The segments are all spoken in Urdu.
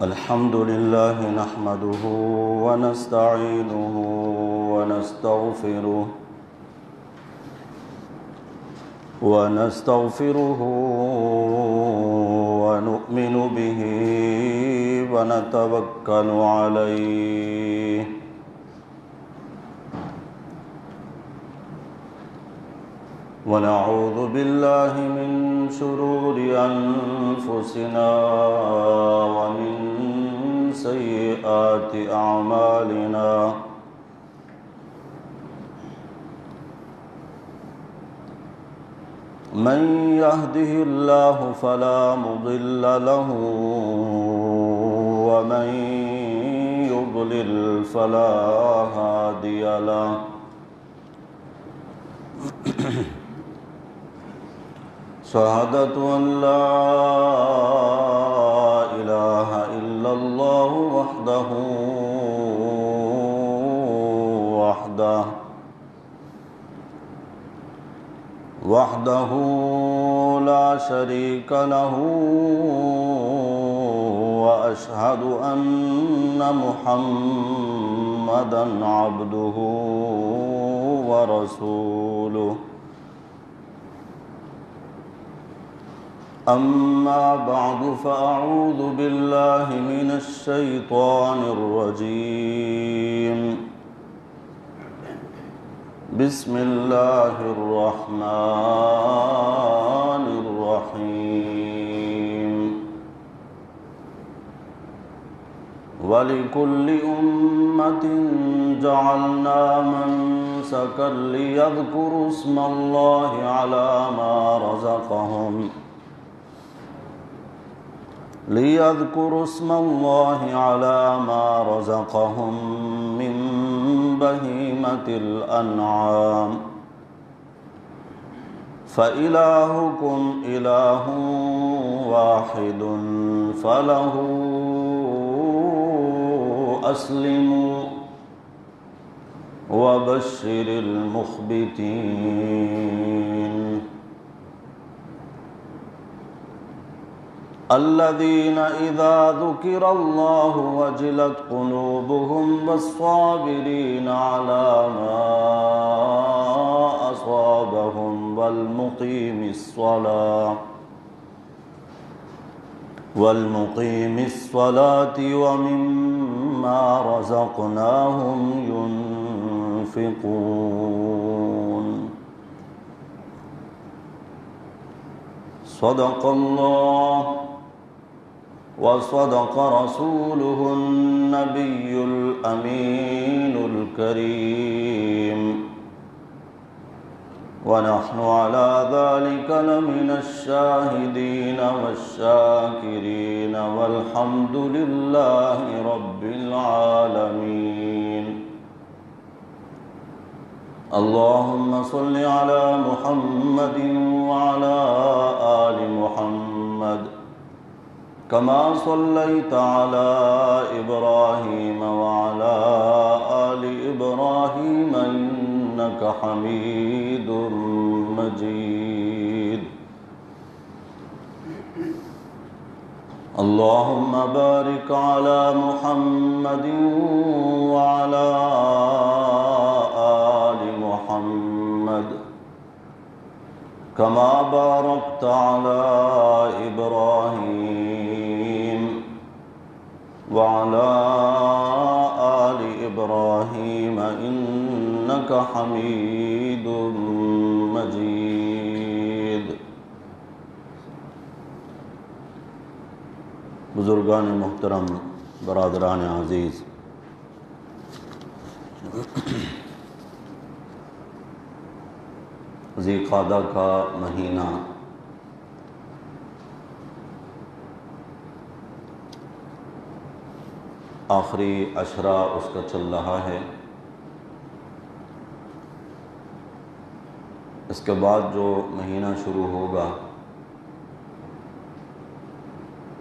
الحمد لله نحمده ونستعينه ونستغفره ونؤمن به ونتوكل عليه ونعوذ بالله من شرور أنفسنا ومن سيئات أعمالنا من يهده الله فلا مضل له ومن يضلل فلا هادي له شهادة أن لا إله إلا الله وحده لا شريك له وأشهد أن محمدًا عبده ورسوله أما بعد فأعوذ بالله من الشيطان الرجيم بسم الله الرحمن الرحيم ولكل أمة جعلنا منسكا ليذكروا اسم الله على ما رزقهم من بهيمة الأنعام فإلهكم إله واحد فله أسلموا وبشر المخبتين الذين إذا ذكر الله وجلت قلوبهم والصابرين على ما أصابهم والمقيم الصلاة ومما رزقناهم ينفقون صدق الله وصدق رسوله النبي الأمين الكريم ونحن على ذلك لمن الشاهدين والشاكرين والحمد لله رب العالمين اللهم صل على محمد وعلى آل محمد كما صليت على إبراهيم وعلى آل إبراهيم إنك حميد مجيد اللهم بارك على محمد وعلى آل محمد كما باركت على إبراهيم وعلى آل إبراهيم إنك حميد مجيد بزرگان محترم، برادران عزیز، ذی قعدہ کا مہینہ آخری عشرہ اس کا چل رہا ہے۔ اس کے بعد جو مہینہ شروع ہوگا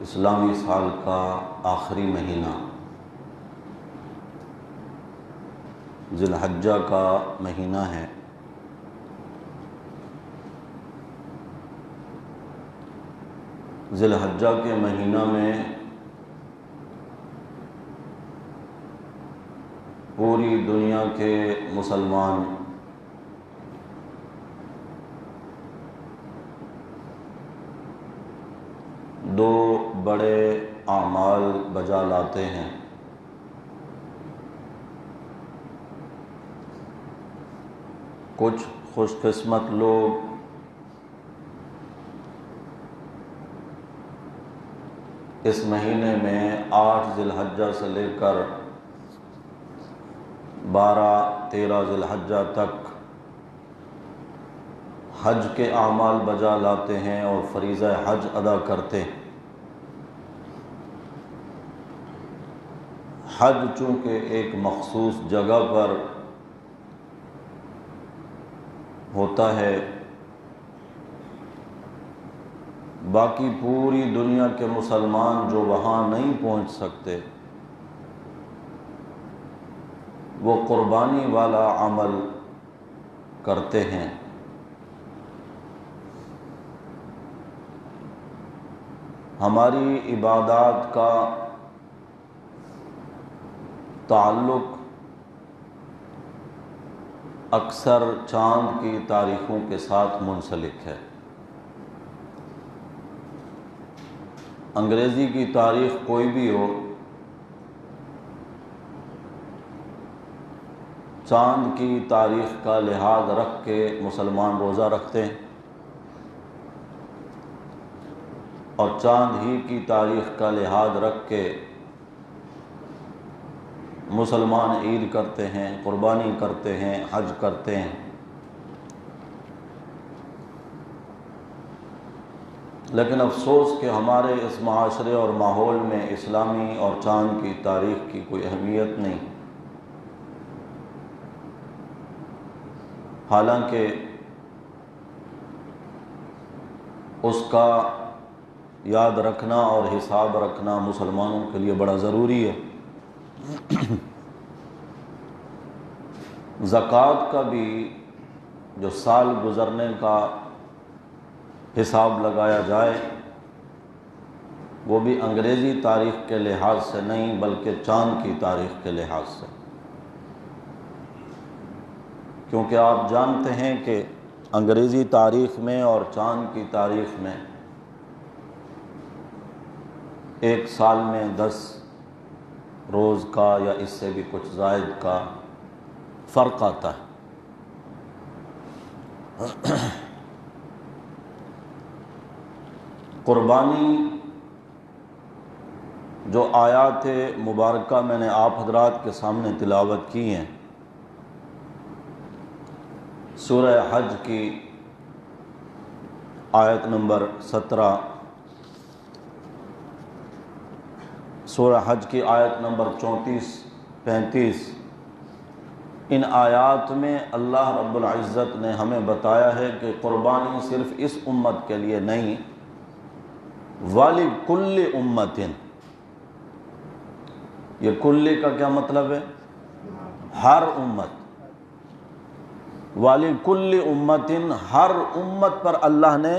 اسلامی سال کا آخری مہینہ ذی الحجہ کا مہینہ ہے۔ ذی الحجہ کے مہینہ میں پوری دنیا کے مسلمان دو بڑے اعمال بجا لاتے ہیں۔ کچھ خوش قسمت لوگ اس مہینے میں 8 ذی الحجہ سے لے کر 12-13 ذی الحجہ تک حج کے اعمال بجا لاتے ہیں اور فریضہ حج ادا کرتے ہیں۔ حج چونکہ ایک مخصوص جگہ پر ہوتا ہے، باقی پوری دنیا کے مسلمان جو وہاں نہیں پہنچ سکتے وہ قربانی والا عمل کرتے ہیں۔ ہماری عبادات کا تعلق اکثر چاند کی تاریخوں کے ساتھ منسلک ہے۔ انگریزی کی تاریخ کوئی بھی ہو، چاند کی تاریخ کا لحاظ رکھ کے مسلمان روزہ رکھتے ہیں، اور چاند ہی کی تاریخ کا لحاظ رکھ کے مسلمان عید کرتے ہیں، قربانی کرتے ہیں، حج کرتے ہیں۔ لیکن افسوس کہ ہمارے اس معاشرے اور ماحول میں اسلامی اور چاند کی تاریخ کی کوئی اہمیت نہیں، حالانکہ اس کا یاد رکھنا اور حساب رکھنا مسلمانوں کے لیے بڑا ضروری ہے۔ زکوٰۃ کا بھی جو سال گزرنے کا حساب لگایا جائے وہ بھی انگریزی تاریخ کے لحاظ سے نہیں بلکہ چاند کی تاریخ کے لحاظ سے، کیونکہ آپ جانتے ہیں کہ انگریزی تاریخ میں اور چاند کی تاریخ میں ایک سال میں 10 روز کا یا اس سے بھی کچھ زائد کا فرق آتا ہے۔ قربانی جو آیات مبارکہ میں نے آپ حضرات کے سامنے تلاوت کی ہیں، سورہ حج کی آیت نمبر 17، سورہ حج کی آیت نمبر 34-35، ان آیات میں اللہ رب العزت نے ہمیں بتایا ہے کہ قربانی صرف اس امت کے لیے نہیں، وَلِكُلِّ أُمَّةٍ، یہ کلی کا کیا مطلب ہے؟ ہر امت، وَلِكُلِّ أُمَّةٍ، ہر امت پر اللہ نے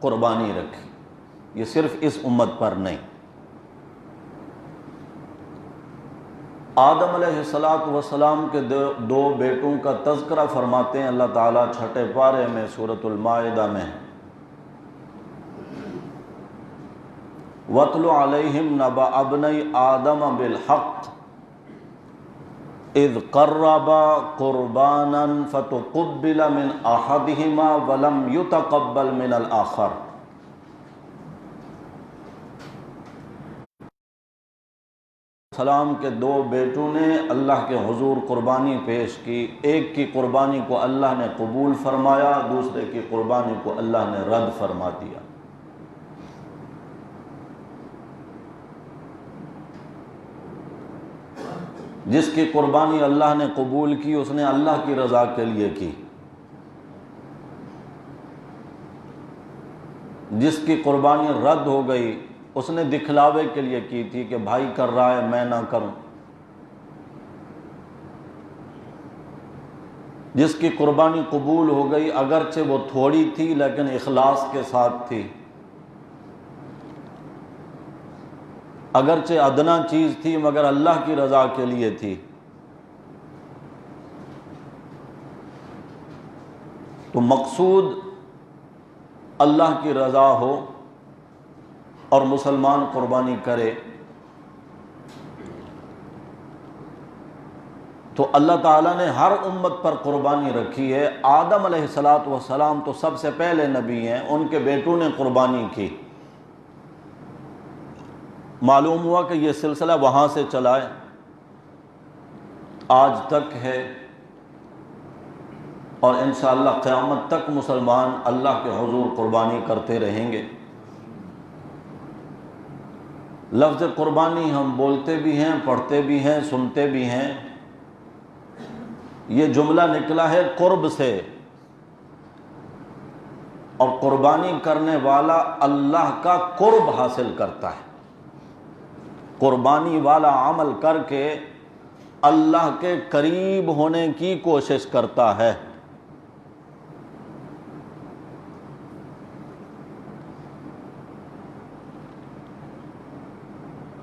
قربانی رکھی، یہ صرف اس امت پر نہیں۔ آدم علیہ السلام کے دو بیٹوں کا تذکرہ فرماتے ہیں اللہ تعالیٰ 6 پارے میں سورۃ المائدہ میں، وَاتْلُ عَلَيْهِمْ نَبَأَ ابْنَيْ آدَمَ بِالْحَقِّ اِذْ قَرَّبَا قُرْبَانًا فَتُقُبِّلَ مِنْ أَحَدِهِمَا وَلَمْ يُتَقَبَّلْ مِنَ الْآخَرِ۔ السلام کے 2 بیٹوں نے اللہ کے حضور قربانی پیش کی، ایک کی قربانی کو اللہ نے قبول فرمایا، دوسرے کی قربانی کو اللہ نے رد فرما دیا۔ جس کی قربانی اللہ نے قبول کی اس نے اللہ کی رضا کے لیے کی، جس کی قربانی رد ہو گئی اس نے دکھلاوے کے لیے کی تھی کہ بھائی کر رہا ہے میں نہ کروں۔ جس کی قربانی قبول ہو گئی اگرچہ وہ تھوڑی تھی لیکن اخلاص کے ساتھ تھی، اگرچہ ادنا چیز تھی مگر اللہ کی رضا کے لیے تھی، تو مقصود اللہ کی رضا ہو اور مسلمان قربانی کرے تو اللہ تعالیٰ نے ہر امت پر قربانی رکھی ہے۔ آدم علیہ السلام تو سب سے پہلے نبی ہیں، ان کے بیٹوں نے قربانی کی۔ معلوم ہوا کہ یہ سلسلہ وہاں سے چلا ہے، آج تک ہے، اور انشاءاللہ قیامت تک مسلمان اللہ کے حضور قربانی کرتے رہیں گے۔ لفظ قربانی ہم بولتے بھی ہیں، پڑھتے بھی ہیں، سنتے بھی ہیں۔ یہ جملہ نکلا ہے قرب سے، اور قربانی کرنے والا اللہ کا قرب حاصل کرتا ہے۔ قربانی والا عمل کر کے اللہ کے قریب ہونے کی کوشش کرتا ہے۔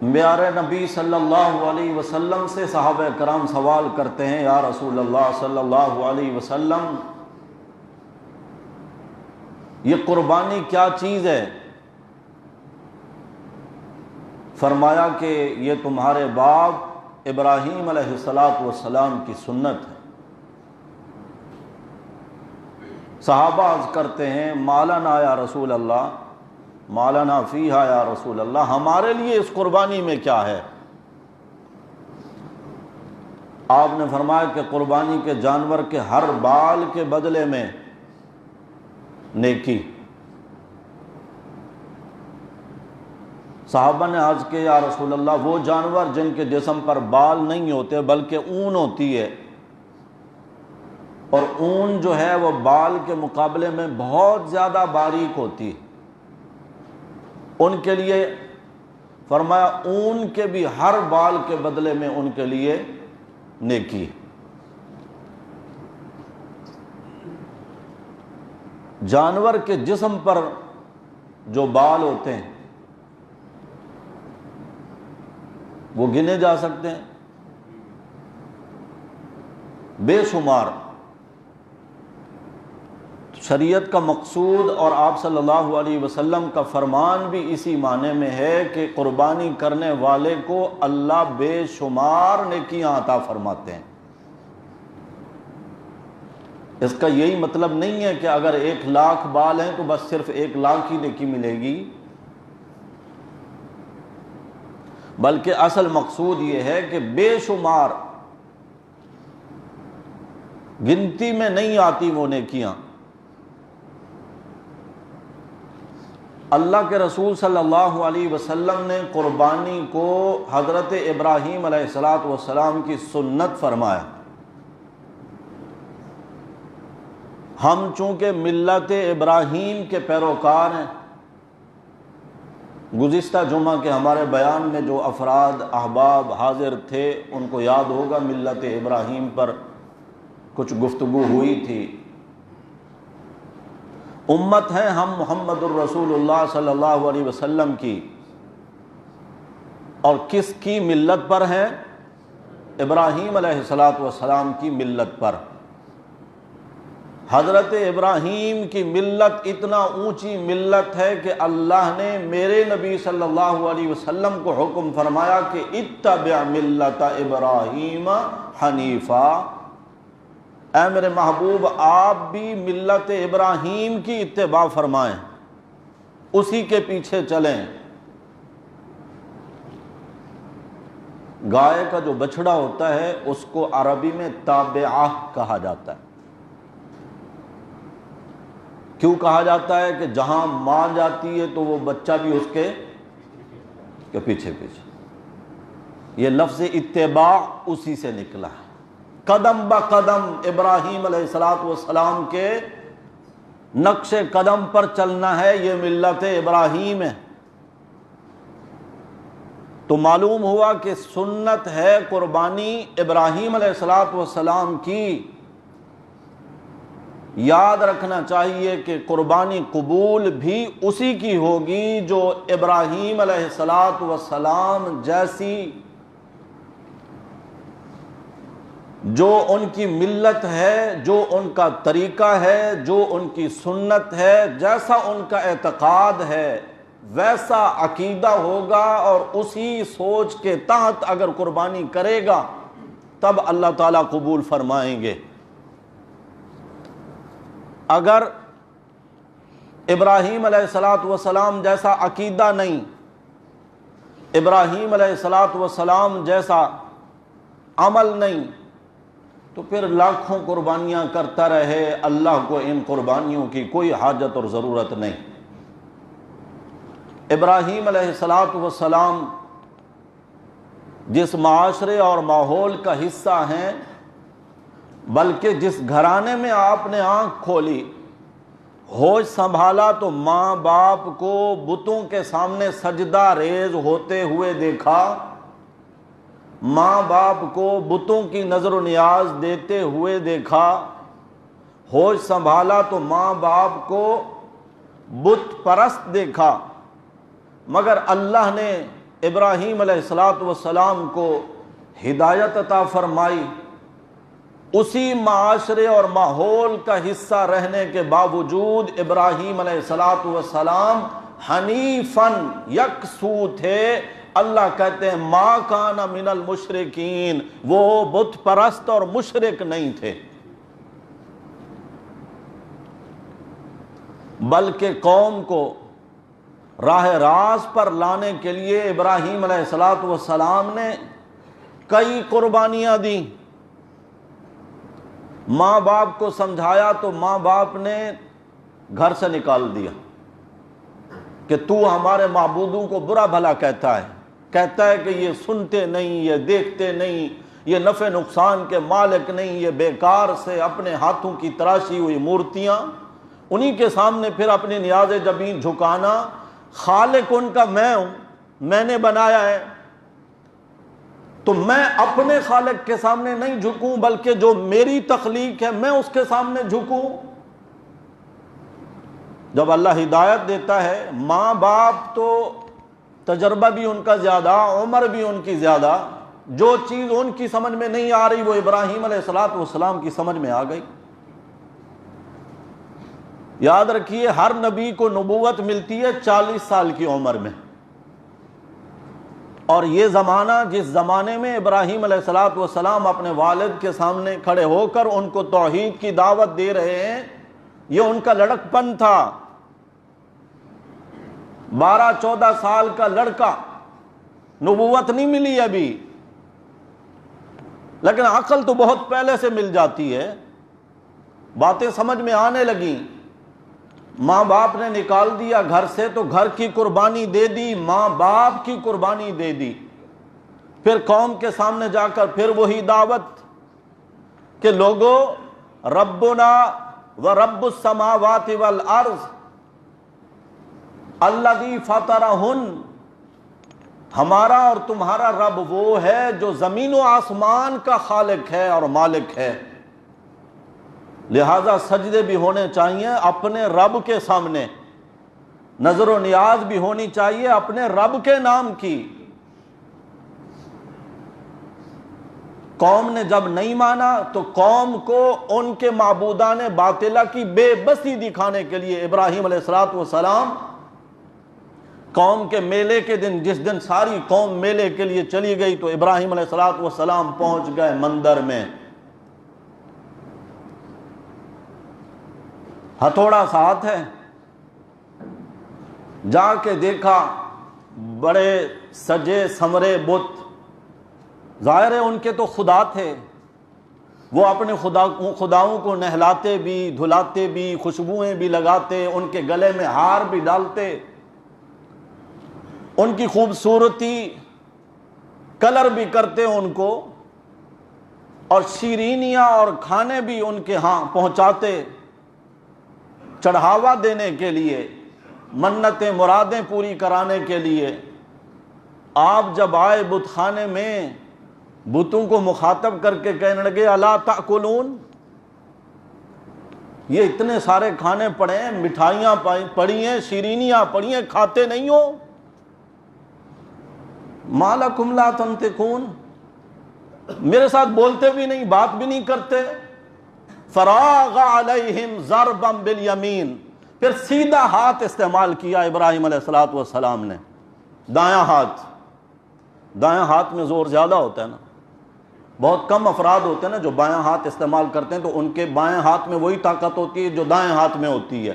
میارے نبی صلی اللہ علیہ وسلم سے صحابہ کرام سوال کرتے ہیں، یا رسول اللہ صلی اللہ علیہ وسلم، یہ قربانی کیا چیز ہے؟ فرمایا کہ یہ تمہارے باپ ابراہیم علیہ السلام کی سنت ہے۔ صحابہ عرض کرتے ہیں، مالنا یا رسول اللہ، مالنا فیہا یا رسول اللہ، ہمارے لیے اس قربانی میں کیا ہے؟ آپ نے فرمایا کہ قربانی کے جانور کے ہر بال کے بدلے میں نیکی۔ صحابہ نے عرض کیا، یا رسول اللہ، وہ جانور جن کے جسم پر بال نہیں ہوتے بلکہ اون ہوتی ہے، اور اون جو ہے وہ بال کے مقابلے میں بہت زیادہ باریک ہوتی ہے، ان کے لیے فرمایا اون کے بھی ہر بال کے بدلے میں ان کے لیے نیکی۔ جانور کے جسم پر جو بال ہوتے ہیں وہ گنے جا سکتے ہیں، بے شمار۔ شریعت کا مقصود اور آپ صلی اللہ علیہ وسلم کا فرمان بھی اسی معنی میں ہے کہ قربانی کرنے والے کو اللہ بے شمار نیکیاں عطا فرماتے ہیں۔ اس کا یہی مطلب نہیں ہے کہ اگر 1,00,000 بال ہیں تو بس صرف 1,00,000 کی نیکی ملے گی، بلکہ اصل مقصود یہ ہے کہ بے شمار، گنتی میں نہیں آتی وہ نیکیاں۔ اللہ کے رسول صلی اللہ علیہ وسلم نے قربانی کو حضرت ابراہیم علیہ السلام کی سنت فرمایا۔ ہم چونکہ ملت ابراہیم کے پیروکار ہیں، گزشتہ جمعہ کے ہمارے بیان میں جو افراد احباب حاضر تھے ان کو یاد ہوگا ملت ابراہیم پر کچھ گفتگو ہوئی تھی۔ امت ہیں ہم محمد الرسول اللہ صلی اللہ علیہ وسلم کی، اور کس کی ملت پر ہیں؟ ابراہیم علیہ السلام کی ملت پر۔ حضرت ابراہیم کی ملت اتنا اونچی ملت ہے کہ اللہ نے میرے نبی صلی اللہ علیہ وسلم کو حکم فرمایا کہ اتبع ملت ابراہیم حنیفا، اے میرے محبوب آپ بھی ملت ابراہیم کی اتباع فرمائیں، اسی کے پیچھے چلیں۔ گائے کا جو بچھڑا ہوتا ہے اس کو عربی میں تابعہ کہا جاتا ہے۔ کیوں کہا جاتا ہے؟ کہ جہاں ماں جاتی ہے تو وہ بچہ بھی اس کے پیچھے پیچھے۔ یہ لفظ اتباع اسی سے نکلا ہے۔ قدم با قدم ابراہیم علیہ السلام کے نقش قدم پر چلنا ہے، یہ ملت ابراہیم ہے۔ تو معلوم ہوا کہ سنت ہے قربانی ابراہیم علیہ السلام کی۔ یاد رکھنا چاہیے کہ قربانی قبول بھی اسی کی ہوگی جو ابراہیم علیہ السلام جیسی جو ان کی ملت ہے، جو ان کا طریقہ ہے، جو ان کی سنت ہے، جیسا ان کا اعتقاد ہے ویسا عقیدہ ہوگا، اور اسی سوچ کے تحت اگر قربانی کرے گا تب اللہ تعالیٰ قبول فرمائیں گے۔ اگر ابراہیم علیہ السلام جیسا عقیدہ نہیں، ابراہیم علیہ السلام جیسا عمل نہیں، تو پھر لاکھوں قربانیاں کرتا رہے، اللہ کو ان قربانیوں کی کوئی حاجت اور ضرورت نہیں۔ ابراہیم علیہ السلام جس معاشرے اور ماحول کا حصہ ہیں، بلکہ جس گھرانے میں آپ نے آنکھ کھولی، ہوش سنبھالا تو ماں باپ کو بتوں کے سامنے سجدہ ریز ہوتے ہوئے دیکھا، ماں باپ کو بتوں کی نظر و نیاز دیتے ہوئے دیکھا، ہوش سنبھالا تو ماں باپ کو بت پرست دیکھا، مگر اللہ نے ابراہیم علیہ السلام کو ہدایت عطا فرمائی۔ اسی معاشرے اور ماحول کا حصہ رہنے کے باوجود ابراہیم علیہ السلام حنیفاً یکسو تھے۔ اللہ کہتے ہیں ما کان من المشرکین، وہ بت پرست اور مشرک نہیں تھے، بلکہ قوم کو راہ راست پر لانے کے لیے ابراہیم علیہ السلام نے کئی قربانیاں دیں۔ ماں باپ کو سمجھایا تو ماں باپ نے گھر سے نکال دیا کہ تو ہمارے معبودوں کو برا بھلا کہتا ہے کہ یہ سنتے نہیں، یہ دیکھتے نہیں، یہ نفع نقصان کے مالک نہیں، یہ بیکار سے اپنے ہاتھوں کی تراشی ہوئی مورتیاں، انہی کے سامنے پھر اپنی نیاز جبین جھکانا۔ خالق ان کا میں ہوں، میں نے بنایا ہے، تو میں اپنے خالق کے سامنے نہیں جھکوں بلکہ جو میری تخلیق ہے میں اس کے سامنے جھکوں۔ جب اللہ ہدایت دیتا ہے، ماں باپ تو تجربہ بھی ان کا زیادہ، عمر بھی ان کی زیادہ، جو چیز ان کی سمجھ میں نہیں آ رہی وہ ابراہیم علیہ السلام کی سمجھ میں آ گئی۔ یاد رکھیے ہر نبی کو نبوت ملتی ہے 40 سال کی عمر میں، اور یہ زمانہ جس زمانے میں ابراہیم علیہ السلام اپنے والد کے سامنے کھڑے ہو کر ان کو توحید کی دعوت دے رہے ہیں، یہ ان کا لڑکپن تھا۔ 12-14 سال کا لڑکا، نبوت نہیں ملی ابھی، لیکن عقل تو بہت پہلے سے مل جاتی ہے، باتیں سمجھ میں آنے لگیں۔ ماں باپ نے نکال دیا گھر سے تو گھر کی قربانی دے دی، ماں باپ کی قربانی دے دی، پھر قوم کے سامنے جا کر پھر وہی دعوت کہ لوگو ربنا و رب السماوات والارض الذی فطرہن، ہمارا اور تمہارا رب وہ ہے جو زمین و آسمان کا خالق ہے اور مالک ہے، لہذا سجدے بھی ہونے چاہیے اپنے رب کے سامنے، نظر و نیاز بھی ہونی چاہیے اپنے رب کے نام کی۔ قوم نے جب نہیں مانا تو قوم کو ان کے معبودان باطلہ کی بے بسی دکھانے کے لیے ابراہیم علیہ السلام قوم کے میلے کے دن، جس دن ساری قوم میلے کے لیے چلی گئی تو ابراہیم علیہ السلام پہنچ گئے مندر میں، ہتھوڑا سا ہاتھ ہے، جا کے دیکھا بڑے سجے سمرے بت، ظاہر ہے ان کے تو خدا تھے، وہ اپنے خداؤں کو نہلاتے بھی، دھلاتے بھی، خوشبوئیں بھی لگاتے، ان کے گلے میں ہار بھی ڈالتے، ان کی خوبصورتی کلر بھی کرتے ان کو، اور شیرینیاں اور کھانے بھی ان کے ہاں پہنچاتے چڑھاوا دینے کے لیے، منتیں مرادیں پوری کرانے کے لیے۔ آپ جب آئے بت خانے میں، بتوں کو مخاطب کر کے کہنے لگے الا تاکلون، یہ اتنے سارے کھانے پڑے ہیں، مٹھائیاں پڑی ہیں، شیرینیاں پڑی ہیں، کھاتے نہیں ہو؟ ما لکم لا تنطقون، میرے ساتھ بولتے بھی نہیں، بات بھی نہیں کرتے. فراغ علیہم ضربا بالیمین، پھر سیدھا ہاتھ استعمال کیا ابراہیم علیہ السلام نے، دایاں ہاتھ. دایاں ہاتھ میں زور زیادہ ہوتا ہے نا، بہت کم افراد ہوتے ہیں نا جو بایاں ہاتھ استعمال کرتے ہیں، تو ان کے بائیں ہاتھ میں وہی طاقت ہوتی ہے جو دائیں ہاتھ میں ہوتی ہے.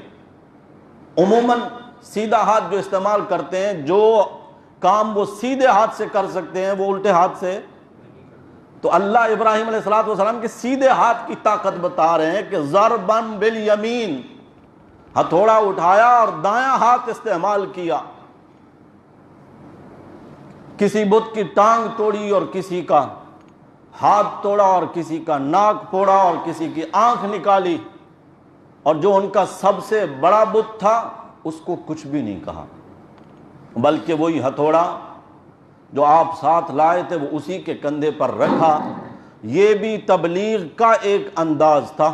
عموماً سیدھا ہاتھ جو استعمال کرتے ہیں، جو کام وہ سیدھے ہاتھ سے کر سکتے ہیں وہ الٹے ہاتھ سے. تو اللہ ابراہیم علیہ السلام کے سیدھے ہاتھ کی طاقت بتا رہے ہیں کہ ضرباً بالیمین، ہتھوڑا اٹھایا اور دایاں ہاتھ استعمال کیا. کسی بت کی ٹانگ توڑی اور کسی کا ہاتھ توڑا اور کسی کا ناک پھوڑا اور کسی کی آنکھ نکالی، اور جو ان کا سب سے بڑا بت تھا اس کو کچھ بھی نہیں کہا، بلکہ وہی ہتھوڑا جو آپ ساتھ لائے تھے وہ اسی کے کندھے پر رکھا. یہ بھی تبلیغ کا ایک انداز تھا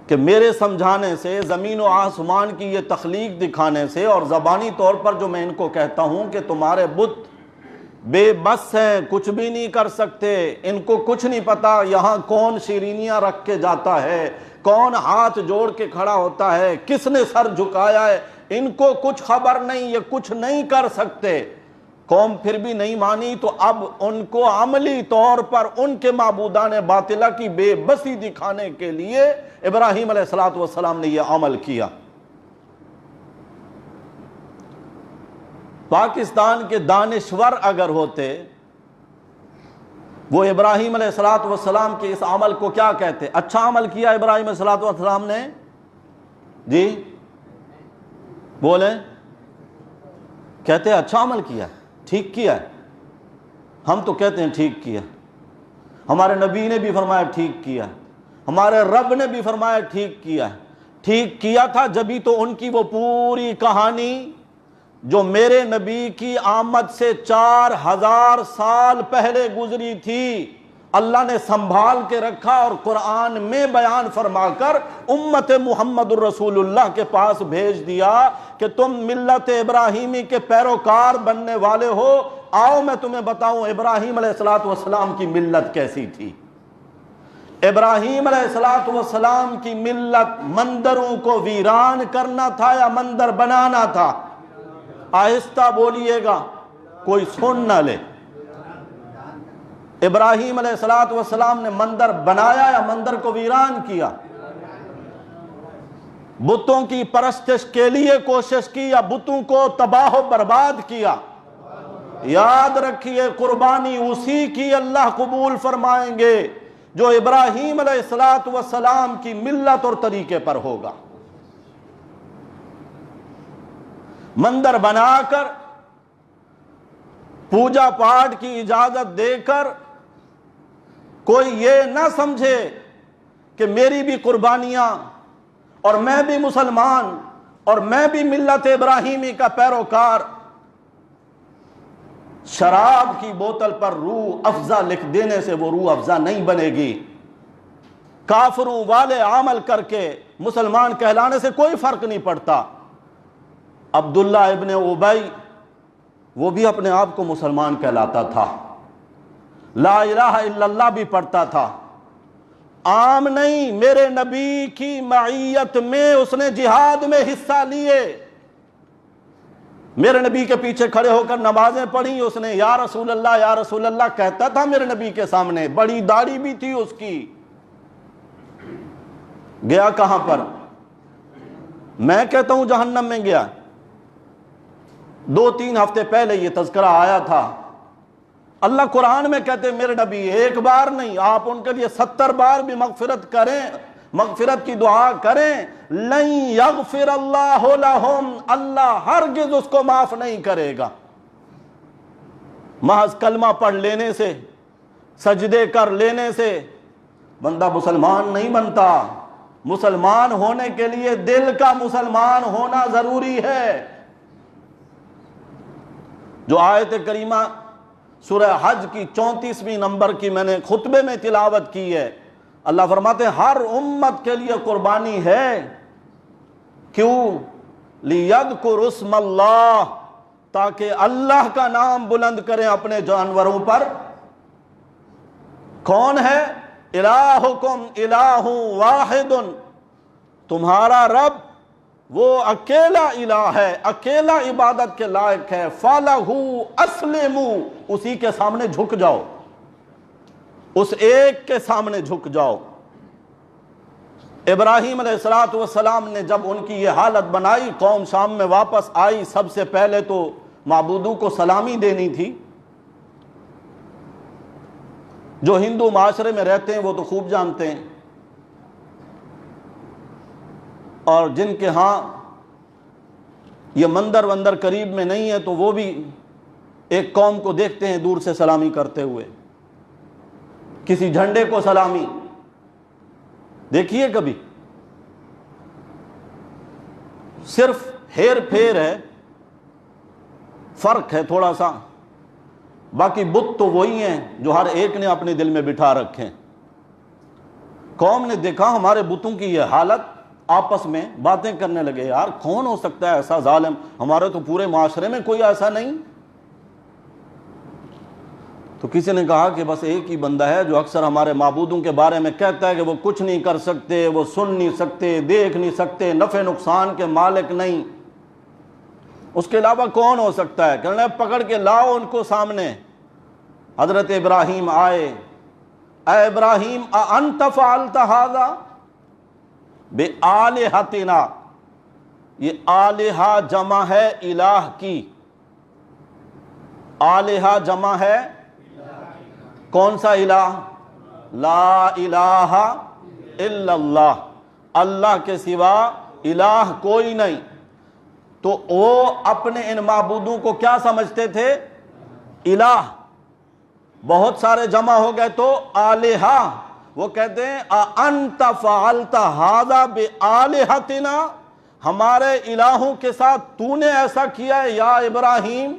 کہ میرے سمجھانے سے، زمین و آسمان کی یہ تخلیق دکھانے سے، اور زبانی طور پر جو میں ان کو کہتا ہوں کہ تمہارے بت بے بس ہیں، کچھ بھی نہیں کر سکتے، ان کو کچھ نہیں پتا یہاں کون شیرینیاں رکھ کے جاتا ہے، کون ہاتھ جوڑ کے کھڑا ہوتا ہے، کس نے سر جھکایا ہے، ان کو کچھ خبر نہیں، یہ کچھ نہیں کر سکتے. قوم پھر بھی نہیں مانی، تو اب ان کو عملی طور پر ان کے معبودان باطلہ کی بے بسی دکھانے کے لیے ابراہیم علیہ السلام نے یہ عمل کیا. پاکستان کے دانشور اگر ہوتے، وہ ابراہیم علیہ السلام کے اس عمل کو کیا کہتے؟ اچھا عمل کیا ابراہیم علیہ السلام نے؟ جی بولیں، کہتے اچھا عمل کیا، ٹھیک کیا ہے. ہم تو کہتے ہیں ٹھیک کیا. ہمارے نبی نے بھی فرمایا ٹھیک کیا، ہمارے رب نے بھی فرمایا ٹھیک کیا. ٹھیک کیا تھا جبھی تو ان کی وہ پوری کہانی جو میرے نبی کی آمد سے 4000 سال پہلے گزری تھی، اللہ نے سنبھال کے رکھا اور قرآن میں بیان فرما کر امت محمد الرسول اللہ کے پاس بھیج دیا کہ تم ملت ابراہیمی کے پیروکار بننے والے ہو. آؤ میں تمہیں بتاؤں ابراہیم علیہ السلام کی ملت کیسی تھی. ابراہیم علیہ السلام کی ملت مندروں کو ویران کرنا تھا یا مندر بنانا تھا؟ آہستہ بولیے گا، کوئی سن نہ لے. ابراہیم علیہ السلام نے مندر بنایا یا مندر کو ویران کیا؟ بتوں کی پرستش کے لیے کوشش کی یا بتوں کو تباہ و برباد کیا؟ یاد رکھیے، قربانی اسی کی اللہ قبول فرمائیں گے جو ابراہیم علیہ السلام کی ملت اور طریقے پر ہوگا. مندر بنا کر، پوجا پاٹ کی اجازت دے کر، کوئی یہ نہ سمجھے کہ میری بھی قربانیاں اور میں بھی مسلمان اور میں بھی ملت ابراہیمی کا پیروکار. شراب کی بوتل پر روح افزا لکھ دینے سے وہ روح افزا نہیں بنے گی. کافروں والے عمل کر کے مسلمان کہلانے سے کوئی فرق نہیں پڑتا. عبداللہ ابن ابی وہ بھی اپنے آپ کو مسلمان کہلاتا تھا، لا الہ الا اللہ بھی پڑھتا تھا. عام نہیں، میرے نبی کی معیت میں اس نے جہاد میں حصہ لیے. میرے نبی کے پیچھے کھڑے ہو کر نمازیں پڑھی اس نے. یا رسول اللہ کہتا تھا میرے نبی کے سامنے. بڑی داڑھی بھی تھی اس کی. گیا کہاں پر؟ میں کہتا ہوں جہنم میں گیا. 2-3 ہفتے پہلے یہ تذکرہ آیا تھا. اللہ قرآن میں کہتے میرے نبی ایک بار نہیں، آپ ان کے لیے 70 بار بھی مغفرت کریں، مغفرت کی دعا کریں. لن یغفر اللہ لہم، اللہ ہرگز اس کو معاف نہیں کرے گا. محض کلمہ پڑھ لینے سے، سجدے کر لینے سے بندہ مسلمان نہیں بنتا. مسلمان ہونے کے لیے دل کا مسلمان ہونا ضروری ہے. جو آیت کریمہ سورہ حج کی 34ویں نمبر کی میں نے خطبے میں تلاوت کی ہے، اللہ فرماتے ہیں ہر امت کے لیے قربانی ہے. کیوں؟ لِيَذْكُرُ اسْمَ اللَّهِ، تاکہ اللہ کا نام بلند کریں اپنے جانوروں پر۔ کون ہے؟ الہکم الہ واحد، تمہارا رب وہ اکیلا الہ ہے، اکیلا عبادت کے لائق ہے۔ فَلَهُ أَسْلِمُوا، اسی کے سامنے جھک جاؤ، اس ایک کے سامنے جھک جاؤ۔ ابراہیم علیہ السلام نے جب ان کی یہ حالت بنائی، قوم شام میں واپس آئی، سب سے پہلے تو معبودوں کو سلامی دینی تھی۔ جو ہندو معاشرے میں رہتے ہیں وہ تو خوب جانتے ہیں، اور جن کے ہاں یہ مندر وندر قریب میں نہیں ہے تو وہ بھی ایک قوم کو دیکھتے ہیں دور سے سلامی کرتے ہوئے، کسی جھنڈے کو سلامی دیکھیے کبھی؟ صرف ہیر پھیر ہے، فرق ہے تھوڑا سا، باقی بت تو وہی ہیں جو ہر ایک نے اپنے دل میں بٹھا رکھے۔ قوم نے دیکھا ہمارے بتوں کی یہ حالت، آپس میں باتیں کرنے لگے، یار کون ہو سکتا ہے ایسا ظالم، ہمارے تو پورے معاشرے میں کوئی ایسا نہیں۔ تو کسی نے کہا کہ بس ایک ہی بندہ ہے جو اکثر ہمارے معبودوں کے بارے میں کہتا ہے کہ وہ کچھ نہیں کر سکتے، وہ سن نہیں سکتے، دیکھ نہیں سکتے، نفع نقصان کے مالک نہیں، اس کے علاوہ کون ہو سکتا ہے؟ کہنے پکڑ کے لاؤ ان کو سامنے۔ حضرت ابراہیم آئے، اے ابراہیم اانت فعلت ھذا بآلہتنا، یہ آلہہ جمع ہے الہ کی، آلہہ جمع ہے کون سا الہ؟ لا الہ الا اللہ، اللہ کے سوا الہ کوئی نہیں۔ تو وہ اپنے ان معبودوں کو کیا سمجھتے تھے؟ الہ۔ بہت سارے جمع ہو گئے تو آلہہ، وہ کہتے ہیں اانت فعلت ھذا بآلہتنا، ہمارے الہوں کے ساتھ تو نے ایسا کیا ہے یا ابراہیم؟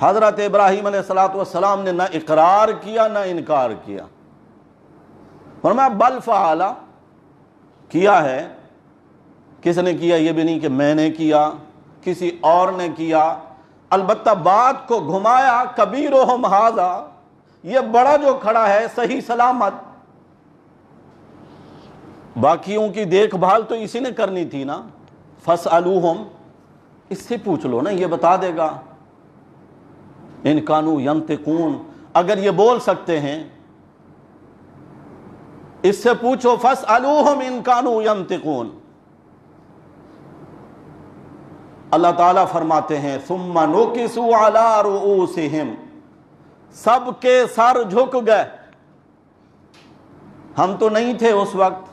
حضرت ابراہیم علیہ السلام نے نہ اقرار کیا نہ انکار کیا، فرمایا بل فعل، کیا ہے۔ کس نے کیا؟ یہ بھی نہیں کہ میں نے کیا، کسی اور نے کیا، البتہ بات کو گھمایا، کبیرہم ھذا، یہ بڑا جو کھڑا ہے صحیح سلامت، باقیوں کی دیکھ بھال تو اسی نے کرنی تھی نا۔ فاسألوہم، اس سے پوچھ لو نا، یہ بتا دے گا۔ ان کانوا ینطقون، اگر یہ بول سکتے ہیں اس سے پوچھو، فاسألوہم ان کانوا ینطقون۔ اللہ تعالیٰ فرماتے ہیں ثم نکسوا علی رؤوسہم، سب کے سر جھک گئے۔ ہم تو نہیں تھے اس وقت،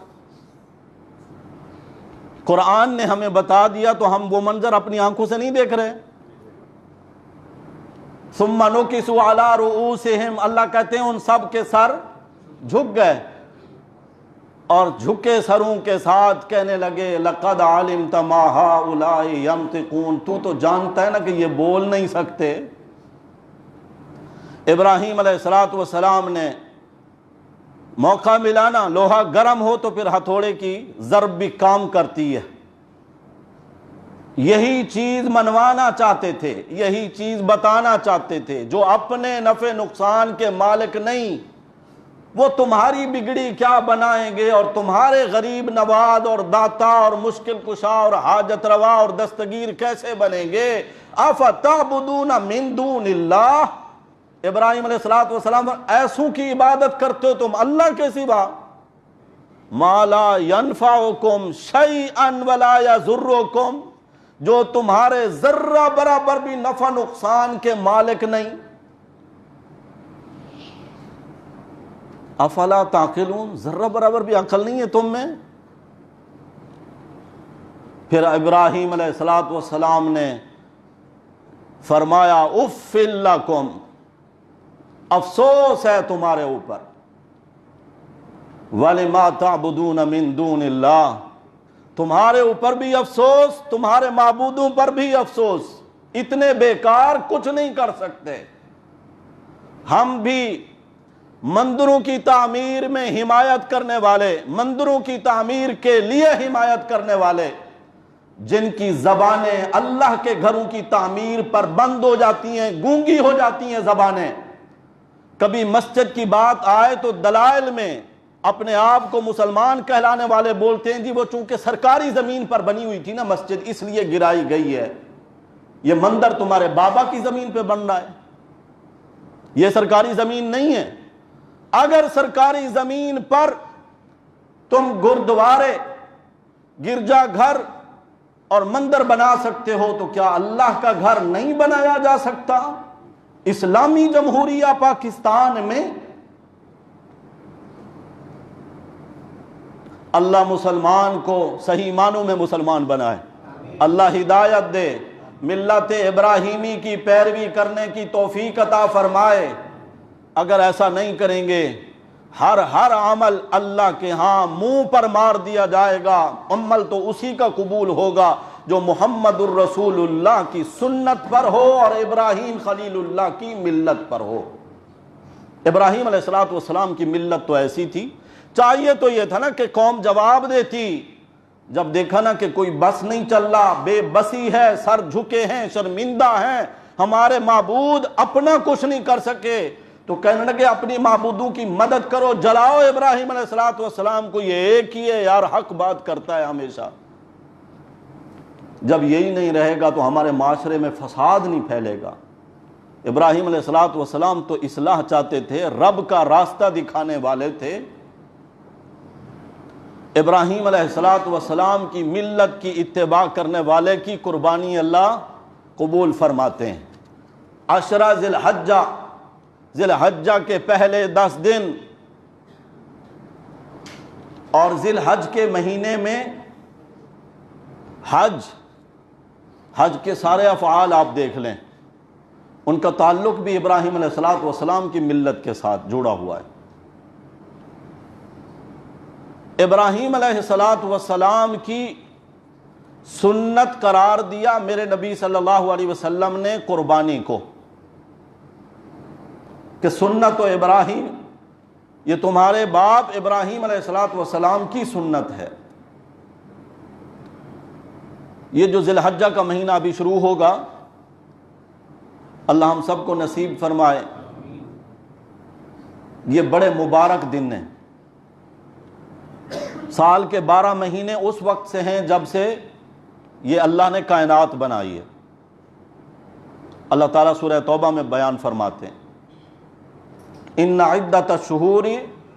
قرآن نے ہمیں بتا دیا تو ہم وہ منظر اپنی آنکھوں سے نہیں دیکھ رہے۔ ثم نکسوا علی رؤوسہم، اللہ کہتے ہیں ان سب کے سر جھک گئے، اور جھکے سروں کے ساتھ کہنے لگے لقد علمت ما ہؤلاء ینطقون، تو جانتا ہے نا کہ یہ بول نہیں سکتے۔ ابراہیم علیہ السلام نے موقع ملا نا، لوہا گرم ہو تو پھر ہتھوڑے کی ضرب بھی کام کرتی ہے، یہی چیز منوانا چاہتے تھے، یہی چیز بتانا چاہتے تھے۔ جو اپنے نفع نقصان کے مالک نہیں، وہ تمہاری بگڑی کیا بنائیں گے، اور تمہارے غریب نواز اور داتا اور مشکل کشا اور حاجت روا اور دستگیر کیسے بنیں گے؟ افتعبدون من دون اللہ، ابراہیم علیہ السلام ایسوں کی عبادت کرتے ہو تم اللہ کے سوا، ما لا ینفعکم شیئا ولا یضرکم، جو تمہارے ذرہ برابر بھی نفع نقصان کے مالک نہیں۔ افلا تعقلون، ذرہ برابر بھی عقل نہیں ہے تم میں؟ پھر ابراہیم علیہ السلام نے فرمایا اف لکم، افسوس ہے تمہارے اوپر، وَلِمَا تَعْبُدُونَ مِن دُونِ اللَّهِ، تمہارے اوپر بھی افسوس، تمہارے معبودوں پر بھی افسوس، اتنے بیکار کچھ نہیں کر سکتے۔ ہم بھی مندروں کی تعمیر میں حمایت کرنے والے، مندروں کی تعمیر کے لیے حمایت کرنے والے، جن کی زبانیں اللہ کے گھروں کی تعمیر پر بند ہو جاتی ہیں، گونگی ہو جاتی ہیں زبانیں، کبھی مسجد کی بات آئے تو دلائل میں اپنے آپ کو مسلمان کہلانے والے بولتے ہیں جی وہ چونکہ سرکاری زمین پر بنی ہوئی تھی نا مسجد اس لیے گرائی گئی ہے، یہ مندر تمہارے بابا کی زمین پہ بن رہا ہے، یہ سرکاری زمین نہیں ہے۔ اگر سرکاری زمین پر تم گردوارے، گرجا گھر اور مندر بنا سکتے ہو تو کیا اللہ کا گھر نہیں بنایا جا سکتا؟ اسلامی جمہوریہ پاکستان میں اللہ مسلمان کو صحیح معنوں میں مسلمان بنائے، اللہ ہدایت دے، ملت ابراہیمی کی پیروی کرنے کی توفیق عطا فرمائے۔ اگر ایسا نہیں کریں گے ہر عمل اللہ کے ہاں منہ پر مار دیا جائے گا، عمل تو اسی کا قبول ہوگا جو محمد الرسول اللہ کی سنت پر ہو اور ابراہیم خلیل اللہ کی ملت پر ہو۔ ابراہیم علیہ السلام کی ملت تو ایسی تھی، چاہیے تو یہ تھا نا کہ قوم جواب دیتی، جب دیکھا نا کہ کوئی بس نہیں چل رہا، بے بسی ہے، سر جھکے ہیں، شرمندہ ہیں، ہمارے معبود اپنا کچھ نہیں کر سکے، تو کہنے لگے اپنی معبودوں کی مدد کرو، جلاؤ ابراہیم علیہ السلام کو، یہ ایک ہی ہے یار، حق بات کرتا ہے ہمیشہ۔ جب یہی نہیں رہے گا تو ہمارے معاشرے میں فساد نہیں پھیلے گا۔ ابراہیم علیہ السلام تو اصلاح چاہتے تھے، رب کا راستہ دکھانے والے تھے۔ ابراہیم علیہ السلام کی ملت کی اتباع کرنے والے کی قربانی اللہ قبول فرماتے ہیں۔ عشرہ ذی الحجہ کے پہلے 10 دن اور ذی الحج کے مہینے میں حج کے سارے افعال آپ دیکھ لیں، ان کا تعلق بھی ابراہیم علیہ السلام کی ملت کے ساتھ جڑا ہوا ہے۔ ابراہیم علیہ السلام کی سنت قرار دیا میرے نبی صلی اللہ علیہ وسلم نے قربانی کو، کہ سنت و ابراہیم، یہ تمہارے باپ ابراہیم علیہ السلام کی سنت ہے۔ یہ جو ذی الحجہ کا مہینہ ابھی شروع ہوگا، اللہ ہم سب کو نصیب فرمائے، یہ بڑے مبارک دن ہیں۔ سال کے 12 مہینے اس وقت سے ہیں جب سے یہ اللہ نے کائنات بنائی ہے۔ اللہ تعالیٰ سورہ توبہ میں بیان فرماتے ہیں، ان عدت الشہور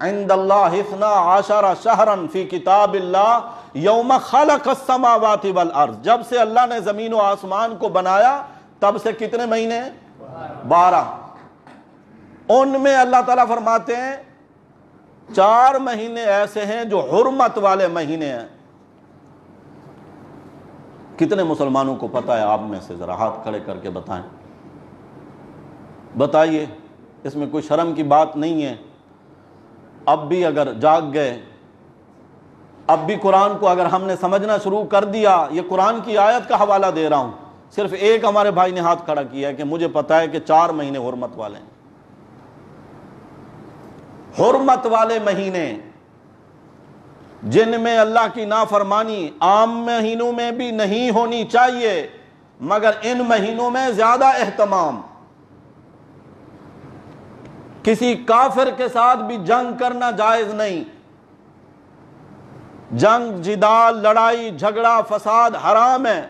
عند اللہ 12 شہرا فی کتاب اللہ یوم خلق السماوات والارض، جب سے اللہ نے زمین و آسمان کو بنایا تب سے کتنے مہینے؟ 12۔ ان میں اللہ تعالیٰ فرماتے ہیں 4 مہینے ایسے ہیں جو حرمت والے مہینے ہیں۔ کتنے مسلمانوں کو پتہ ہے آپ میں سے؟ ذرا ہاتھ کھڑے کر کے بتائیں، بتائیے، اس میں کوئی شرم کی بات نہیں ہے۔ اب بھی اگر جاگ گئے، اب بھی قرآن کو اگر ہم نے سمجھنا شروع کر دیا، یہ قرآن کی آیت کا حوالہ دے رہا ہوں، صرف ایک ہمارے بھائی نے ہاتھ کھڑا کیا ہے کہ مجھے پتہ ہے کہ 4 مہینے حرمت والے ہیں۔ حرمت والے مہینے جن میں اللہ کی نافرمانی عام مہینوں میں بھی نہیں ہونی چاہیے، مگر ان مہینوں میں زیادہ اہتمام۔ کسی کافر کے ساتھ بھی جنگ کرنا جائز نہیں، جنگ، جدال، لڑائی، جھگڑا، فساد حرام ہے۔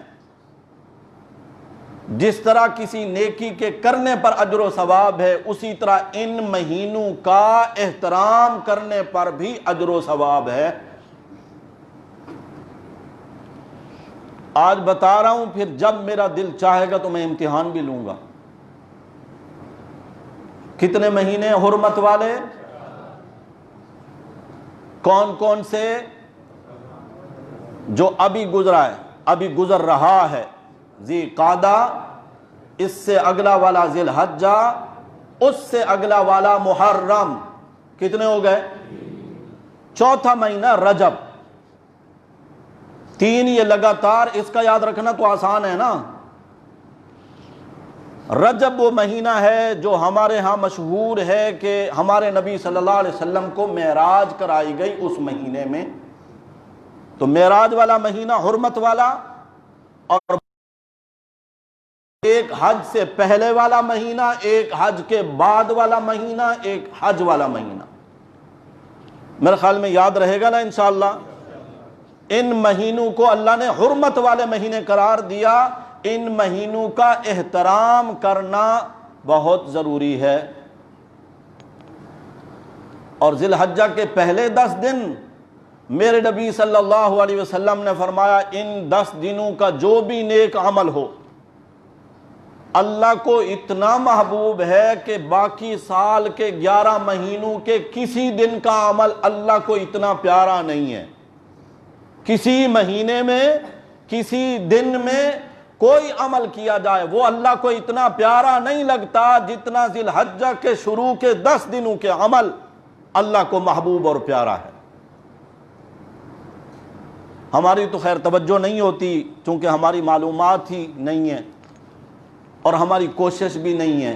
جس طرح کسی نیکی کے کرنے پر اجر و ثواب ہے، اسی طرح ان مہینوں کا احترام کرنے پر بھی اجر و ثواب ہے۔ آج بتا رہا ہوں، پھر جب میرا دل چاہے گا تو میں امتحان بھی لوں گا۔ کتنے مہینے حرمت والے؟ کون کون سے؟ جو ابھی گزرا ہے، ابھی گزر رہا ہے، ذی قعدہ، اس سے اگلا والا ذی الحجہ، اس سے اگلا والا محرم، کتنے ہو گئے؟ 4تھا مہینہ رجب، 3 یہ لگاتار، اس کا یاد رکھنا تو آسان ہے نا۔ رجب وہ مہینہ ہے جو ہمارے ہاں مشہور ہے کہ ہمارے نبی صلی اللہ علیہ وسلم کو معراج کرائی گئی اس مہینے میں، تو معراج والا مہینہ حرمت والا اور ایک حج سے پہلے والا مہینہ، ایک حج کے بعد والا مہینہ، ایک حج والا مہینہ. میرے خیال میں یاد رہے گا نا انشاءاللہ. ان مہینوں کو اللہ نے حرمت والے مہینے قرار دیا. ان مہینوں کا احترام کرنا بہت ضروری ہے. اور ذی الحجہ کے پہلے 10 دن میرے نبی صلی اللہ علیہ وسلم نے فرمایا ان 10 دنوں کا جو بھی نیک عمل ہو اللہ کو اتنا محبوب ہے کہ باقی سال کے 11 مہینوں کے کسی دن کا عمل اللہ کو اتنا پیارا نہیں ہے. کسی مہینے میں کسی دن میں کوئی عمل کیا جائے وہ اللہ کو اتنا پیارا نہیں لگتا جتنا ذی الحجہ کے شروع کے 10 دنوں کے عمل اللہ کو محبوب اور پیارا ہے. ہماری تو خیر توجہ نہیں ہوتی چونکہ ہماری معلومات ہی نہیں ہیں اور ہماری کوشش بھی نہیں ہے.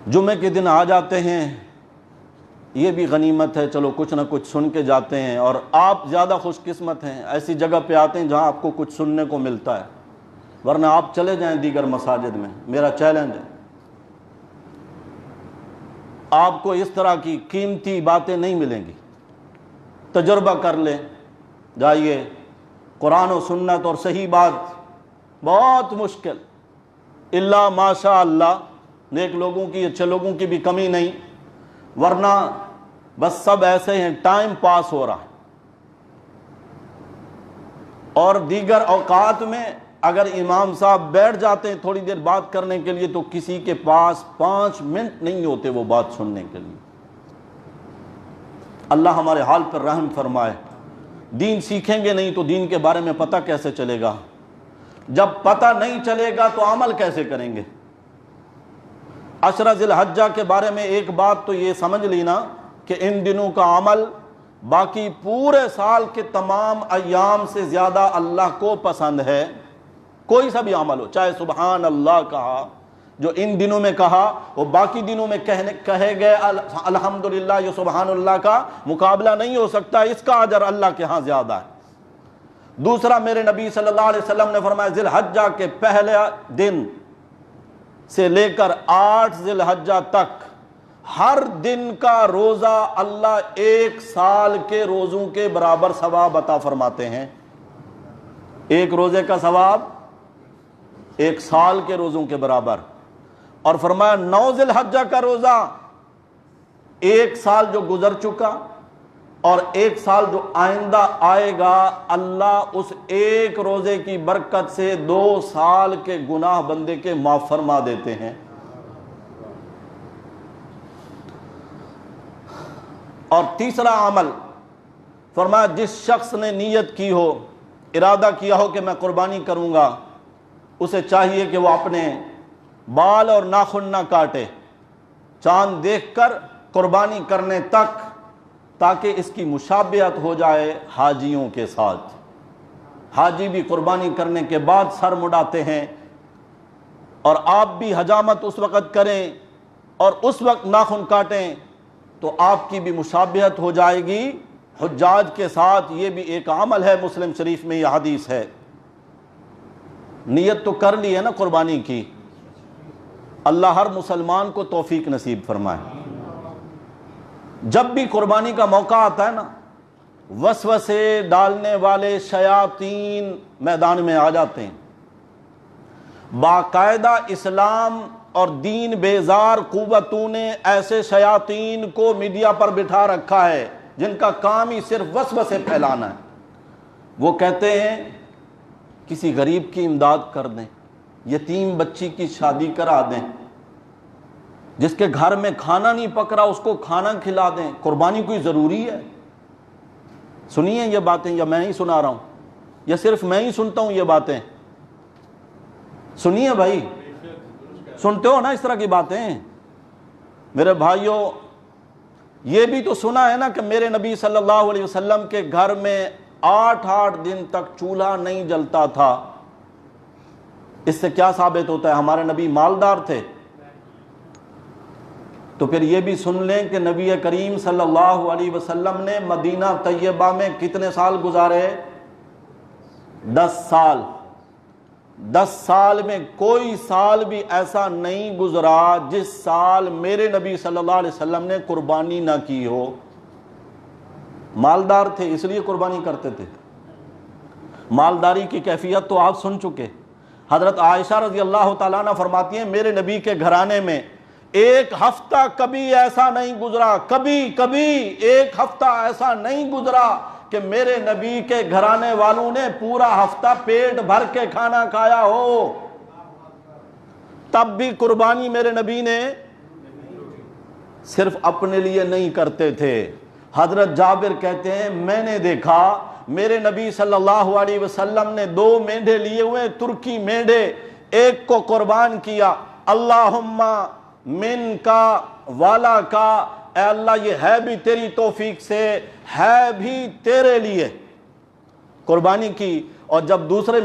جمعے کے دن آ جاتے ہیں یہ بھی غنیمت ہے، چلو کچھ نہ کچھ سن کے جاتے ہیں. اور آپ زیادہ خوش قسمت ہیں، ایسی جگہ پہ آتے ہیں جہاں آپ کو کچھ سننے کو ملتا ہے، ورنہ آپ چلے جائیں دیگر مساجد میں. میرا چیلنج ہے آپ کو اس طرح کی قیمتی باتیں نہیں ملیں گی. تجربہ کر لیں، جائیے. قرآن و سنت اور صحیح بات بہت مشکل، الا ماشاء اللہ. نیک لوگوں کی، اچھے لوگوں کی بھی کمی نہیں، ورنہ بس سب ایسے ہیں، ٹائم پاس ہو رہا ہے. اور دیگر اوقات میں اگر امام صاحب بیٹھ جاتے ہیں تھوڑی دیر بات کرنے کے لیے تو کسی کے پاس 5 منٹ نہیں ہوتے وہ بات سننے کے لیے. اللہ ہمارے حال پر رحم فرمائے. دین سیکھیں گے نہیں تو دین کے بارے میں پتہ کیسے چلے گا؟ جب پتہ نہیں چلے گا تو عمل کیسے کریں گے؟ عشرہ ذی الحجہ کے بارے میں ایک بات تو یہ سمجھ لینا کہ ان دنوں کا عمل باقی پورے سال کے تمام ایام سے زیادہ اللہ کو پسند ہے. کوئی سا بھی عمل ہو، چاہے سبحان اللہ کہا جو ان دنوں میں کہا وہ باقی دنوں میں کہے گئے الحمدللہ، یہ سبحان اللہ کا مقابلہ نہیں ہو سکتا. اس کا اجر اللہ کے ہاں زیادہ ہے. دوسرا، میرے نبی صلی اللہ علیہ وسلم نے فرمایا ذی الحجہ کے پہلے دن سے لے کر 8 ذی الحجہ تک ہر دن کا روزہ اللہ 1 سال کے روزوں کے برابر ثواب عطا فرماتے ہیں. ایک روزے کا ثواب 1 سال کے روزوں کے برابر. اور فرمایا 9 ذی الحجہ کا روزہ 1 سال جو گزر چکا اور 1 سال جو آئندہ آئے گا، اللہ اس ایک روزے کی برکت سے 2 سال کے گناہ بندے کے معاف فرما دیتے ہیں. اور تیسرا عمل فرمایا جس شخص نے نیت کی ہو، ارادہ کیا ہو کہ میں قربانی کروں گا، اسے چاہیے کہ وہ اپنے بال اور ناخن نہ کاٹے چاند دیکھ کر قربانی کرنے تک، تاکہ اس کی مشابہت ہو جائے حاجیوں کے ساتھ. حاجی بھی قربانی کرنے کے بعد سر مڈاتے ہیں اور آپ بھی حجامت اس وقت کریں اور اس وقت ناخن کاٹیں تو آپ کی بھی مشابہت ہو جائے گی حجاج کے ساتھ. یہ بھی ایک عمل ہے، مسلم شریف میں یہ حدیث ہے. نیت تو کر لی ہے نا قربانی کی. اللہ ہر مسلمان کو توفیق نصیب فرمائے. جب بھی قربانی کا موقع آتا ہے نا، وسوسے ڈالنے والے شیاطین میدان میں آ جاتے ہیں. باقاعدہ اسلام اور دین بیزار قوتوں نے ایسے شیاطین کو میڈیا پر بٹھا رکھا ہے جن کا کام ہی صرف وسوسے پھیلانا ہے. وہ کہتے ہیں کسی غریب کی امداد کر دیں، یتیم بچی کی شادی کرا دیں، جس کے گھر میں کھانا نہیں پک رہا اس کو کھانا کھلا دیں. قربانی کوئی ضروری ہے؟ سنیے یہ باتیں، یا میں ہی سنا رہا ہوں یا صرف میں ہی سنتا ہوں یہ باتیں؟ سنیے بھائی، سنتے ہو نا اس طرح کی باتیں؟ میرے بھائیوں، یہ بھی تو سنا ہے نا کہ میرے نبی صلی اللہ علیہ وسلم کے گھر میں 8 دن تک چولہا نہیں جلتا تھا. اس سے کیا ثابت ہوتا ہے؟ ہمارے نبی مالدار تھے. تو پھر یہ بھی سن لیں کہ نبی کریم صلی اللہ علیہ وسلم نے مدینہ طیبہ میں کتنے سال گزارے؟ 10 سال میں کوئی سال بھی ایسا نہیں گزرا جس سال میرے نبی صلی اللہ علیہ وسلم نے قربانی نہ کی ہو۔ مالدار تھے اس لیے قربانی کرتے تھے۔ مالداری کی کیفیت تو آپ سن چکے۔ حضرت عائشہ رضی اللہ تعالیٰ عنہ فرماتی ہیں میرے نبی کے گھرانے میں ایک ہفتہ کبھی ایسا نہیں گزرا، کبھی ایک ہفتہ ایسا نہیں گزرا کہ میرے نبی کے گھرانے والوں نے پورا ہفتہ پیٹ بھر کے کھانا کھایا ہو۔ تب بھی قربانی میرے نبی نے صرف اپنے لیے نہیں کرتے تھے۔ حضرت جابر کہتے ہیں میں نے دیکھا میرے نبی صلی اللہ علیہ وسلم نے 2 مینڈھے لیے ہوئے، ترکی مینڈھے، ایک کو قربان کیا، اللہم من کا والا کا، اے اللہ یہ ہے بھی تیری توفیق سے، ہے بھی تیرے لیے، قربانی کی۔ اور جب دوسرے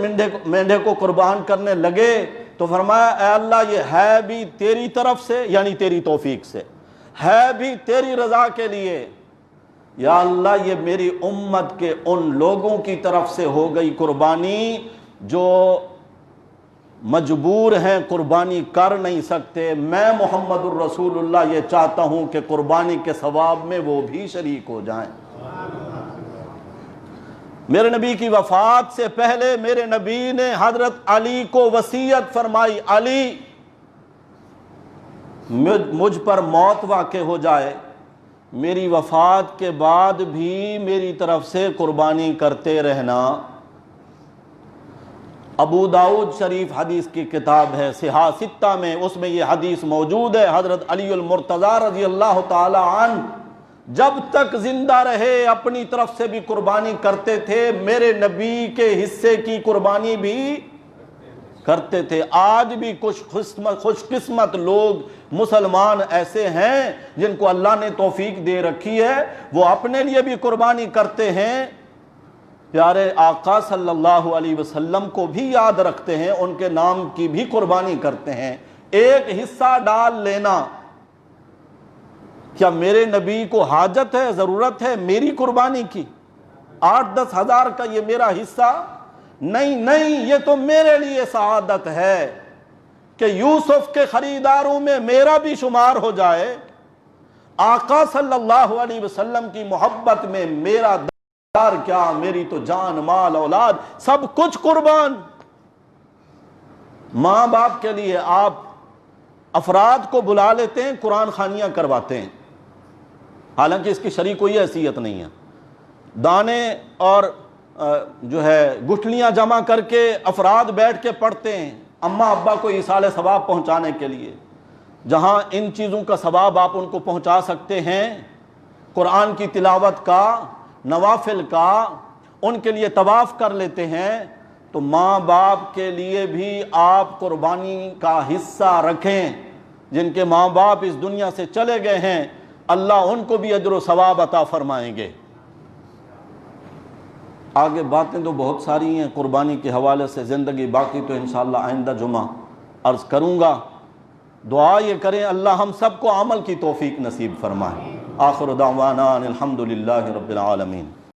مینڈھے کو قربان کرنے لگے تو فرمایا اے اللہ یہ ہے بھی تیری طرف سے، یعنی تیری توفیق سے، ہے بھی تیری رضا کے لیے۔ یا اللہ یہ میری امت کے ان لوگوں کی طرف سے ہو گئی قربانی جو مجبور ہیں، قربانی کر نہیں سکتے۔ میں محمد الرسول اللہ یہ چاہتا ہوں کہ قربانی کے ثواب میں وہ بھی شریک ہو جائیں۔ میرے نبی کی وفات سے پہلے میرے نبی نے حضرت علی کو وصیت فرمائی، علی مجھ پر موت واقع ہو جائے، میری وفات کے بعد بھی میری طرف سے قربانی کرتے رہنا۔ ابو داؤد شریف حدیث کی کتاب ہے صحاح ستہ میں، اس میں یہ حدیث موجود ہے۔ حضرت علی المرتضی رضی اللہ تعالی عنہ جب تک زندہ رہے اپنی طرف سے بھی قربانی کرتے تھے، میرے نبی کے حصے کی قربانی بھی کرتے تھے۔ آج بھی کچھ خوش قسمت لوگ مسلمان ایسے ہیں جن کو اللہ نے توفیق دے رکھی ہے، وہ اپنے لیے بھی قربانی کرتے ہیں، پیارے آقا صلی اللہ علیہ وسلم کو بھی یاد رکھتے ہیں، ان کے نام کی بھی قربانی کرتے ہیں۔ ایک حصہ ڈال لینا، کیا میرے نبی کو حاجت ہے، ضرورت ہے میری قربانی کی؟ 8-10 ہزار کا یہ میرا حصہ نہیں، یہ تو میرے لیے سعادت ہے کہ یوسف کے خریداروں میں میرا بھی شمار ہو جائے۔ آقا صلی اللہ علیہ وسلم کی محبت میں میرا دار کیا، میری تو جان مال اولاد سب کچھ قربان۔ ماں باپ کے لیے آپ افراد کو بلا لیتے ہیں، قرآن خوانیاں کرواتے ہیں، حالانکہ اس کی شرعی کوئی حیثیت نہیں ہے۔ دانے اور جو ہے گٹھلیاں جمع کر کے افراد بیٹھ کے پڑھتے ہیں اماں ابا کو ایصال ثواب پہنچانے کے لیے۔ جہاں ان چیزوں کا ثواب آپ ان کو پہنچا سکتے ہیں، قرآن کی تلاوت کا، نوافل کا، ان کے لیے طواف کر لیتے ہیں، تو ماں باپ کے لیے بھی آپ قربانی کا حصہ رکھیں۔ جن کے ماں باپ اس دنیا سے چلے گئے ہیں، اللہ ان کو بھی اجر و ثواب عطا فرمائیں گے۔ آگے باتیں تو بہت ساری ہیں قربانی کے حوالے سے، زندگی باقی تو انشاءاللہ آئندہ جمعہ عرض کروں گا۔ دعا یہ کریں اللہ ہم سب کو عمل کی توفیق نصیب فرمائے۔ آخر دعوانا الحمدللہ رب العالمین۔